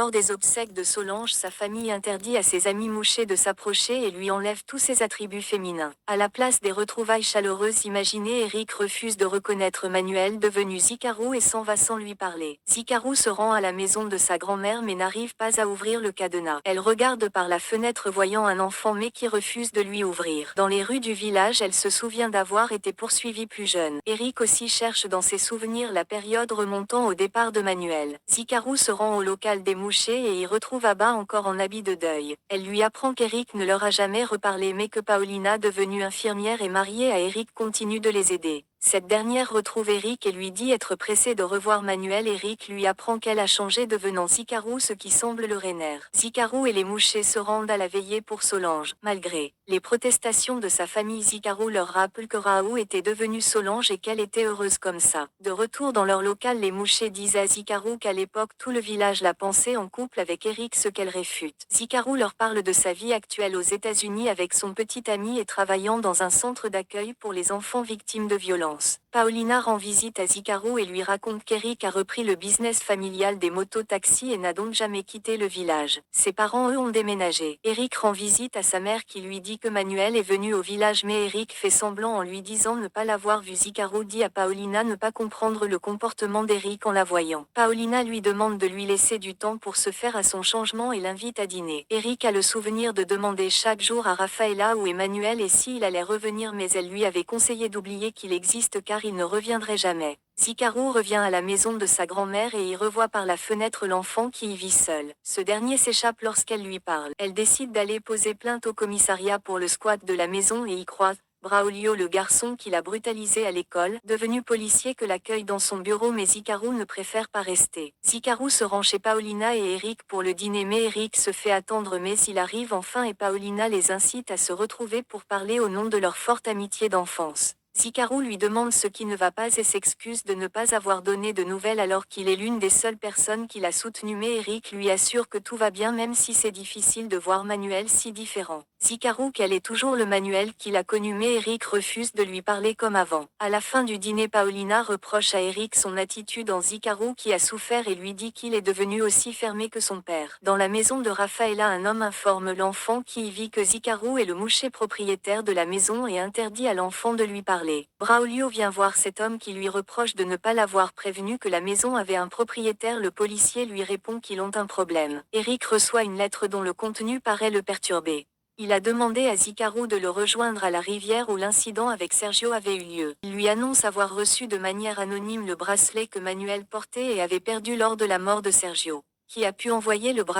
Lors des obsèques de Solange, sa famille interdit à ses amis mouchés de s'approcher et lui enlève tous ses attributs féminins. À la place des retrouvailles chaleureuses imaginées, Eric refuse de reconnaître Manuel devenu Zikaru et s'en va sans lui parler. Zikaru se rend à la maison de sa grand-mère mais n'arrive pas à ouvrir le cadenas. Elle regarde par la fenêtre voyant un enfant mais qui refuse de lui ouvrir. Dans les rues du village, elle se souvient d'avoir été poursuivie plus jeune. Eric aussi cherche dans ses souvenirs la période remontant au départ de Manuel. Zikaru se rend au local des mouchés et y retrouve Abba encore en habit de deuil. Elle lui apprend qu'Eric ne leur a jamais reparlé mais que Paulina, devenue infirmière et mariée à Eric, continue de les aider. Cette dernière retrouve Eric et lui dit être pressée de revoir Manuel. Eric lui apprend qu'elle a changé devenant Zikaru, ce qui semble le rénère. Zikaru et les mouchés se rendent à la veillée pour Solange. Malgré les protestations de sa famille, Zikaru leur rappelle que Raoult était devenue Solange et qu'elle était heureuse comme ça. De retour dans leur local, les mouchés disent à Zikaru qu'à l'époque tout le village la pensait en couple avec Eric, ce qu'elle réfute. Zikaru leur parle de sa vie actuelle aux États-Unis avec son petit ami et travaillant dans un centre d'accueil pour les enfants victimes de violences. Paulina rend visite à Zikaru et lui raconte qu'Eric a repris le business familial des motos-taxis et n'a donc jamais quitté le village. Ses parents, eux, ont déménagé. Eric rend visite à sa mère qui lui dit que Manuel est venu au village mais Eric fait semblant en lui disant ne pas l'avoir vu. Zikaru dit à Paulina ne pas comprendre le comportement d'Eric en la voyant. Paulina lui demande de lui laisser du temps pour se faire à son changement et l'invite à dîner. Eric a le souvenir de demander chaque jour à Rafaela où est Manuel et s'il allait revenir, mais elle lui avait conseillé d'oublier qu'il existe car il ne reviendrait jamais. Zikaru revient à la maison de sa grand-mère et y revoit par la fenêtre l'enfant qui y vit seul. Ce dernier s'échappe lorsqu'elle lui parle. Elle décide d'aller poser plainte au commissariat pour le squat de la maison et y croise Braulio, le garçon qui l'a brutalisé à l'école, devenu policier, que l'accueille dans son bureau, mais Zikaru ne préfère pas rester. Zikaru se rend chez Paulina et Eric pour le dîner mais Eric se fait attendre, mais il arrive enfin et Paulina les incite à se retrouver pour parler au nom de leur forte amitié d'enfance. Zikaru lui demande ce qui ne va pas et s'excuse de ne pas avoir donné de nouvelles alors qu'il est l'une des seules personnes qui l'a soutenu, mais Eric lui assure que tout va bien même si c'est difficile de voir Manuel si différent. Zikaru qu'elle est toujours le Manuel qu'il a connu, mais Eric refuse de lui parler comme avant. À la fin du dîner, Paulina reproche à Eric son attitude en Zikaru qui a souffert et lui dit qu'il est devenu aussi fermé que son père. Dans la maison de Rafaela, un homme informe l'enfant qui y vit que Zikaru est le moucher propriétaire de la maison et interdit à l'enfant de lui parler. Braulio vient voir cet homme qui lui reproche de ne pas l'avoir prévenu que la maison avait un propriétaire. Le policier lui répond qu'ils ont un problème. Eric reçoit une lettre dont le contenu paraît le perturber. Il a demandé à Zikaru de le rejoindre à la rivière où l'incident avec Sergio avait eu lieu. Il lui annonce avoir reçu de manière anonyme le bracelet que Manuel portait et avait perdu lors de la mort de Sergio. Qui a pu envoyer le bracelet